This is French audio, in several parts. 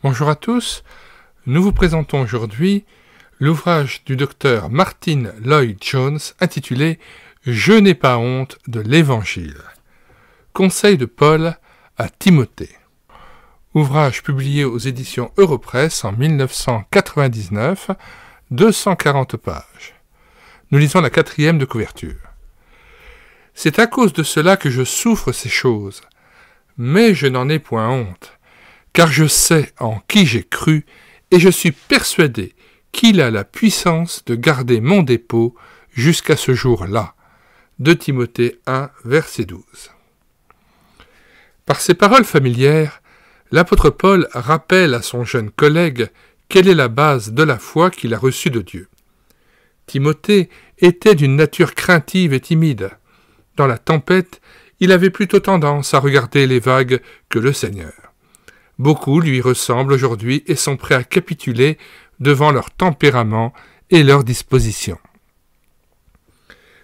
Bonjour à tous, nous vous présentons aujourd'hui l'ouvrage du docteur Martyn Lloyd-Jones intitulé « Je n'ai pas honte de l'Évangile ». Conseil de Paul à Timothée. Ouvrage publié aux éditions Europresse en 1999, 240 pages. Nous lisons la 4e de couverture. « C'est à cause de cela que je souffre ces choses, mais je n'en ai point honte, car je sais en qui j'ai cru, et je suis persuadé qu'il a la puissance de garder mon dépôt jusqu'à ce jour-là. » 2 Timothée 1, verset 12. Par ces paroles familières, l'apôtre Paul rappelle à son jeune collègue quelle est la base de la foi qu'il a reçue de Dieu. Timothée était d'une nature craintive et timide. Dans la tempête, il avait plutôt tendance à regarder les vagues que le Seigneur. Beaucoup lui ressemblent aujourd'hui et sont prêts à capituler devant leur tempérament et leur disposition.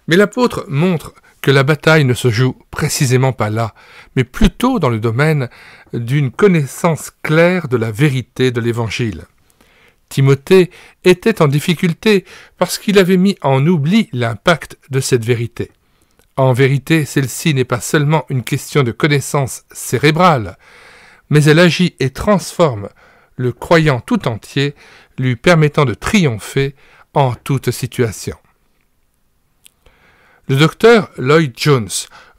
Mais l'apôtre montre que la bataille ne se joue précisément pas là, mais plutôt dans le domaine d'une connaissance claire de la vérité de l'Évangile. Timothée était en difficulté parce qu'il avait mis en oubli l'impact de cette vérité. En vérité, celle-ci n'est pas seulement une question de connaissance cérébrale, mais elle agit et transforme le croyant tout entier, lui permettant de triompher en toute situation. Le docteur Lloyd-Jones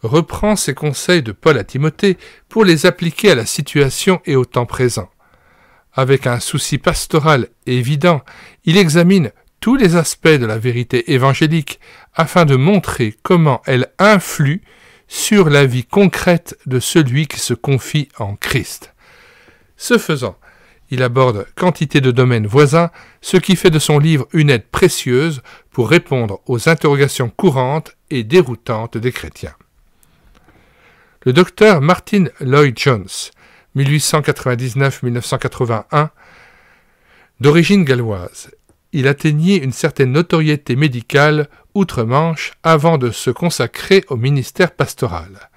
reprend ces conseils de Paul à Timothée pour les appliquer à la situation et au temps présent. Avec un souci pastoral évident, il examine tous les aspects de la vérité évangélique afin de montrer comment elle influe sur la vie concrète de celui qui se confie en Christ. Ce faisant, il aborde quantité de domaines voisins, ce qui fait de son livre une aide précieuse pour répondre aux interrogations courantes et déroutantes des chrétiens. Le docteur Martyn Lloyd-Jones, 1899-1981, d'origine galloise, il atteignit une certaine notoriété médicale outre-Manche avant de se consacrer au ministère pastoral.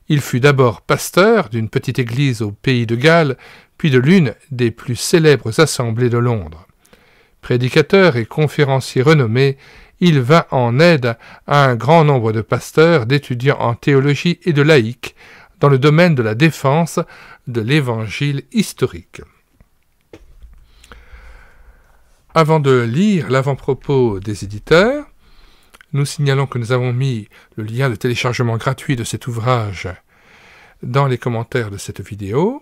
Il fut d'abord pasteur d'une petite église au pays de Galles, puis de l'une des plus célèbres assemblées de Londres. Prédicateur et conférencier renommé, il vint en aide à un grand nombre de pasteurs, d'étudiants en théologie et de laïcs dans le domaine de la défense de l'Évangile historique. Avant de lire l'avant-propos des éditeurs, nous signalons que nous avons mis le lien de téléchargement gratuit de cet ouvrage dans les commentaires de cette vidéo,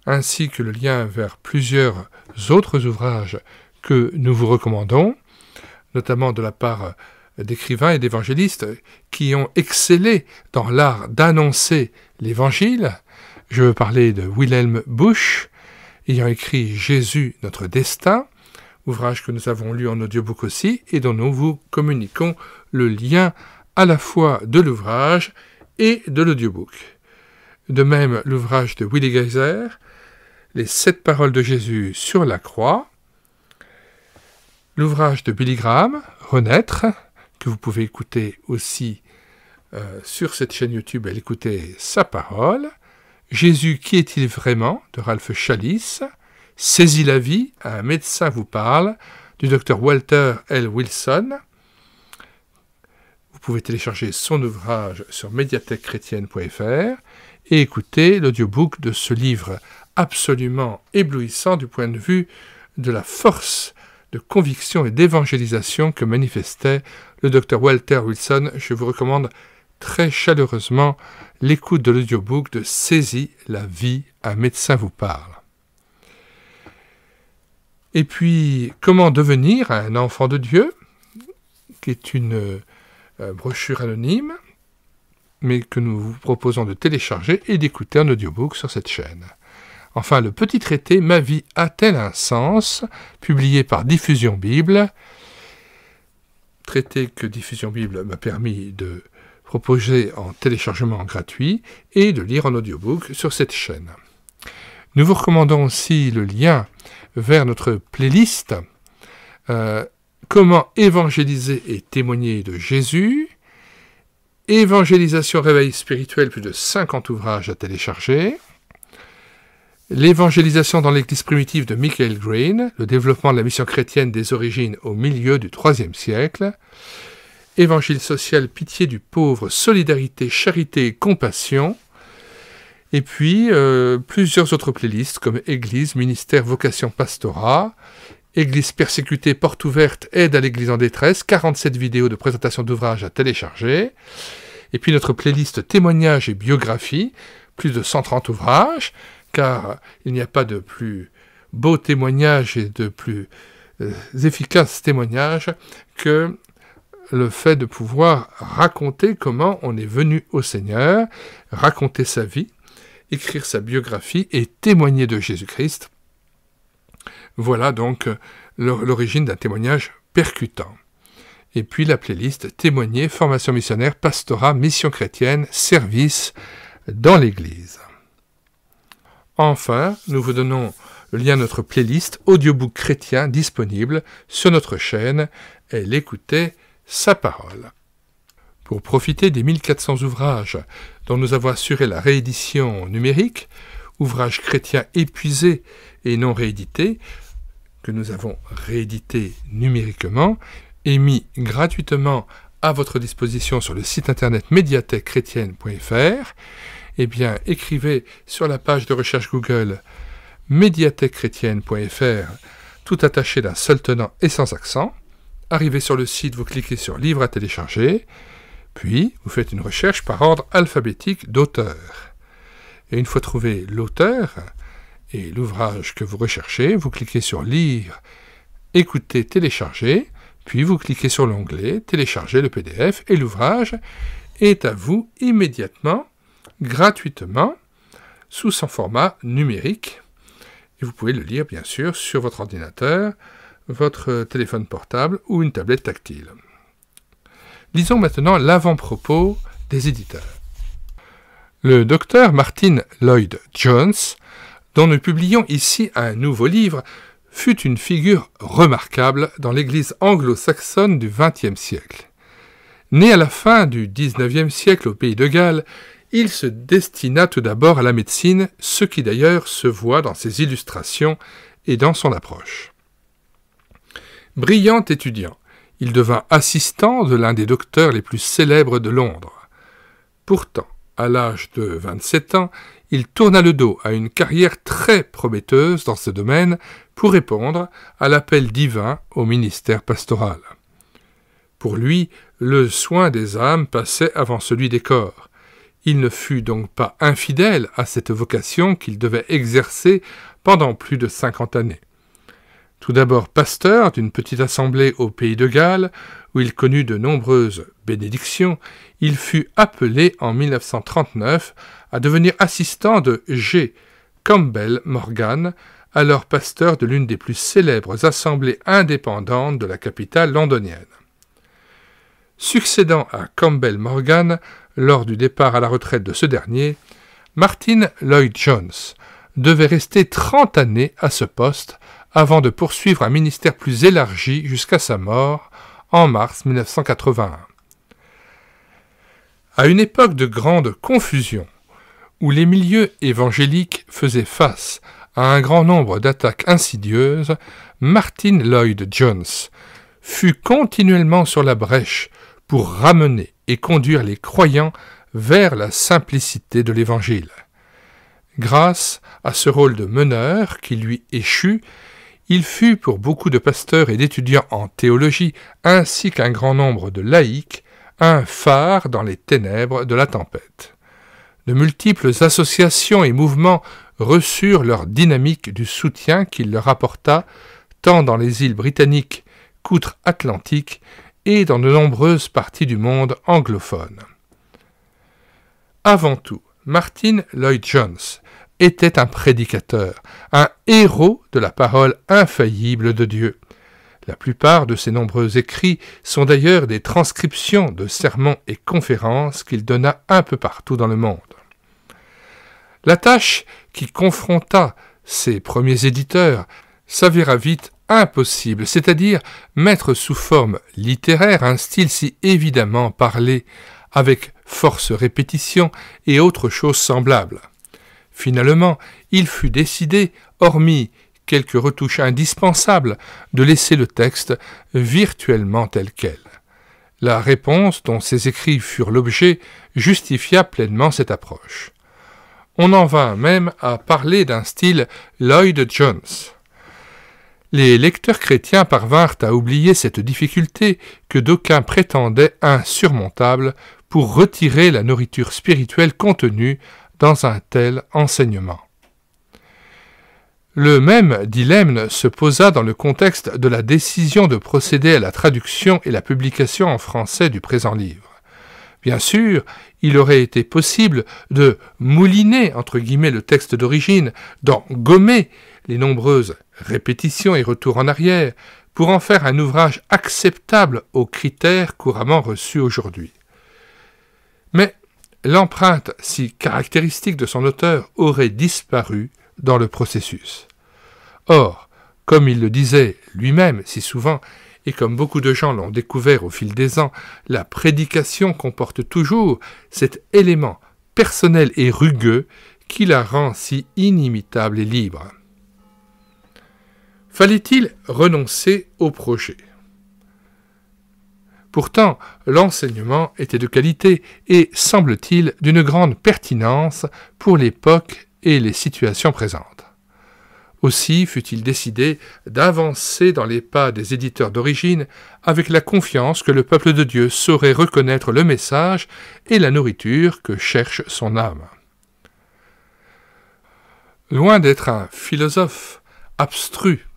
ainsi que le lien vers plusieurs autres ouvrages que nous vous recommandons, notamment de la part d'écrivains et d'évangélistes qui ont excellé dans l'art d'annoncer l'Évangile. Je veux parler de Wilhelm Busch, ayant écrit « Jésus, notre destin », ouvrage que nous avons lu en audiobook aussi, et dont nous vous communiquons le lien à la fois de l'ouvrage et de l'audiobook. De même, l'ouvrage de Willy Geiser, Les 7 paroles de Jésus sur la croix, l'ouvrage de Billy Graham, Renaître, que vous pouvez écouter aussi sur cette chaîne YouTube et écouter sa parole, Jésus, qui est-il vraiment, de Ralph Challis, Saisis la vie, un médecin vous parle, du docteur Walter L. Wilson. Vous pouvez télécharger son ouvrage sur médiathèquechrétienne.fr et écouter l'audiobook de ce livre absolument éblouissant du point de vue de la force de conviction et d'évangélisation que manifestait le docteur Walter Wilson. Je vous recommande très chaleureusement l'écoute de l'audiobook de Saisis la vie, un médecin vous parle. Et puis, comment devenir un enfant de Dieu, qui est une brochure anonyme, mais que nous vous proposons de télécharger et d'écouter en audiobook sur cette chaîne. Enfin, le petit traité « Ma vie a-t-elle un sens ?», publié par Diffusion Bible, traité que Diffusion Bible m'a permis de proposer en téléchargement gratuit et de lire en audiobook sur cette chaîne. Nous vous recommandons aussi le lien vers notre playlist Comment évangéliser et témoigner de Jésus, Évangélisation réveil spirituel, plus de 50 ouvrages à télécharger, L'évangélisation dans l'Église primitive de Michael Green, le développement de la mission chrétienne des origines au milieu du IIIe siècle, Évangile social, pitié du pauvre, solidarité, charité et compassion, et puis plusieurs autres playlists comme Église, ministère, vocation, pastorat, Église persécutée, porte ouverte, aide à l'Église en détresse, 47 vidéos de présentation d'ouvrages à télécharger, et puis notre playlist témoignages et biographies, plus de 130 ouvrages, car il n'y a pas de plus beau témoignage et de plus efficace témoignage que le fait de pouvoir raconter comment on est venu au Seigneur, raconter sa vie, écrire sa biographie et témoigner de Jésus-Christ. Voilà donc l'origine d'un témoignage percutant. Et puis la playlist témoigner, formation missionnaire, pastorat, mission chrétienne, service dans l'Église. Enfin, nous vous donnons le lien à notre playlist audiobook chrétien disponible sur notre chaîne et l'écouter sa parole. Pour profiter des 1400 ouvrages dont nous avons assuré la réédition numérique, ouvrages chrétiens épuisés et non réédités, que nous avons réédités numériquement et mis gratuitement à votre disposition sur le site internet médiathèquechrétienne.fr, eh bien, écrivez sur la page de recherche Google médiathèquechrétienne.fr, tout attaché d'un seul tenant et sans accent. Arrivez sur le site, vous cliquez sur Livre à télécharger, puis vous faites une recherche par ordre alphabétique d'auteur. Et une fois trouvé l'auteur et l'ouvrage que vous recherchez, vous cliquez sur Lire, Écouter, Télécharger, puis vous cliquez sur l'onglet Télécharger le PDF et l'ouvrage est à vous immédiatement, gratuitement, sous son format numérique. Et vous pouvez le lire, bien sûr, sur votre ordinateur, votre téléphone portable ou une tablette tactile. Lisons maintenant l'avant-propos des éditeurs. Le docteur Martyn Lloyd-Jones, dont nous publions ici un nouveau livre, fut une figure remarquable dans l'Église anglo-saxonne du XXe siècle. Né à la fin du XIXe siècle au pays de Galles, il se destina tout d'abord à la médecine, ce qui d'ailleurs se voit dans ses illustrations et dans son approche. Brillant étudiant, il devint assistant de l'un des docteurs les plus célèbres de Londres. Pourtant, à l'âge de 27 ans, il tourna le dos à une carrière très prometteuse dans ce domaine pour répondre à l'appel divin au ministère pastoral. Pour lui, le soin des âmes passait avant celui des corps. Il ne fut donc pas infidèle à cette vocation qu'il devait exercer pendant plus de 50 années. Tout d'abord pasteur d'une petite assemblée au pays de Galles, où il connut de nombreuses bénédictions, il fut appelé en 1939 à devenir assistant de G. Campbell Morgan, alors pasteur de l'une des plus célèbres assemblées indépendantes de la capitale londonienne. Succédant à Campbell Morgan, lors du départ à la retraite de ce dernier, Martyn Lloyd-Jones devait rester 30 années à ce poste avant de poursuivre un ministère plus élargi jusqu'à sa mort en mars 1981. À une époque de grande confusion, où les milieux évangéliques faisaient face à un grand nombre d'attaques insidieuses, Martyn Lloyd-Jones fut continuellement sur la brèche pour ramener et conduire les croyants vers la simplicité de l'Évangile. Grâce à ce rôle de meneur qui lui échut, il fut pour beaucoup de pasteurs et d'étudiants en théologie, ainsi qu'un grand nombre de laïcs, un phare dans les ténèbres de la tempête. De multiples associations et mouvements reçurent leur dynamique du soutien qu'il leur apporta, tant dans les îles britanniques qu'outre-Atlantique et dans de nombreuses parties du monde anglophone. Avant tout, Martyn Lloyd-Jones était un prédicateur, un héros de la parole infaillible de Dieu. La plupart de ses nombreux écrits sont d'ailleurs des transcriptions de sermons et conférences qu'il donna un peu partout dans le monde. La tâche qui confronta ses premiers éditeurs s'avéra vite impossible, c'est-à-dire mettre sous forme littéraire un style si évidemment parlé, avec force répétition et autres choses semblables. Finalement, il fut décidé, hormis quelques retouches indispensables, de laisser le texte virtuellement tel quel. La réponse dont ces écrits furent l'objet justifia pleinement cette approche. On en vint même à parler d'un style Lloyd-Jones. Les lecteurs chrétiens parvinrent à oublier cette difficulté que d'aucuns prétendaient insurmontable pour retirer la nourriture spirituelle contenue dans un tel enseignement. Le même dilemme se posa dans le contexte de la décision de procéder à la traduction et la publication en français du présent livre. Bien sûr, il aurait été possible de mouliner entre guillemets le texte d'origine, d'en gommer les nombreuses répétitions et retours en arrière, pour en faire un ouvrage acceptable aux critères couramment reçus aujourd'hui. Mais l'empreinte si caractéristique de son auteur aurait disparu dans le processus. Or, comme il le disait lui-même si souvent, et comme beaucoup de gens l'ont découvert au fil des ans, la prédication comporte toujours cet élément personnel et rugueux qui la rend si inimitable et libre. Fallait-il renoncer au projet ? Pourtant, l'enseignement était de qualité et, semble-t-il, d'une grande pertinence pour l'époque et les situations présentes. Aussi fut-il décidé d'avancer dans les pas des éditeurs d'origine avec la confiance que le peuple de Dieu saurait reconnaître le message et la nourriture que cherche son âme. Loin d'être un philosophe abstru,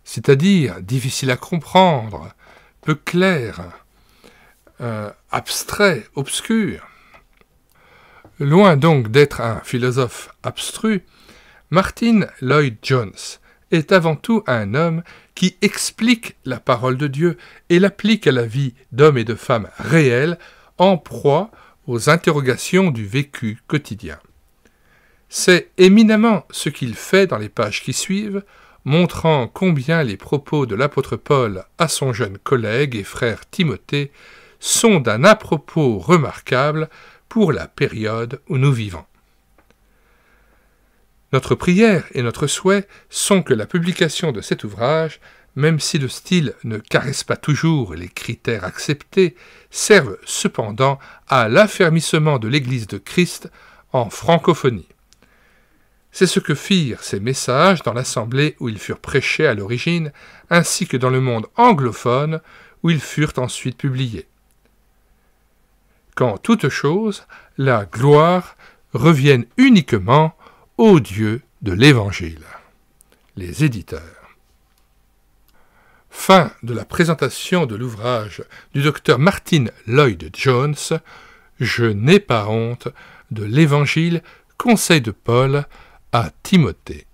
c'est-à-dire difficile à comprendre, peu clair, abstrait, obscur. Loin donc d'être un philosophe abstru, Martyn Lloyd-Jones est avant tout un homme qui explique la parole de Dieu et l'applique à la vie d'hommes et de femmes réels en proie aux interrogations du vécu quotidien. C'est éminemment ce qu'il fait dans les pages qui suivent, montrant combien les propos de l'apôtre Paul à son jeune collègue et frère Timothée sont d'un à-propos remarquable pour la période où nous vivons. Notre prière et notre souhait sont que la publication de cet ouvrage, même si le style ne caresse pas toujours les critères acceptés, serve cependant à l'affermissement de l'Église de Christ en francophonie. C'est ce que firent ces messages dans l'assemblée où ils furent prêchés à l'origine, ainsi que dans le monde anglophone où ils furent ensuite publiés. Qu'en toute chose, la gloire revienne uniquement au Dieu de l'Évangile. Les éditeurs. Fin de la présentation de l'ouvrage du docteur Martyn Lloyd-Jones, « Je n'ai pas honte de l'Évangile, conseil de Paul à Timothée ».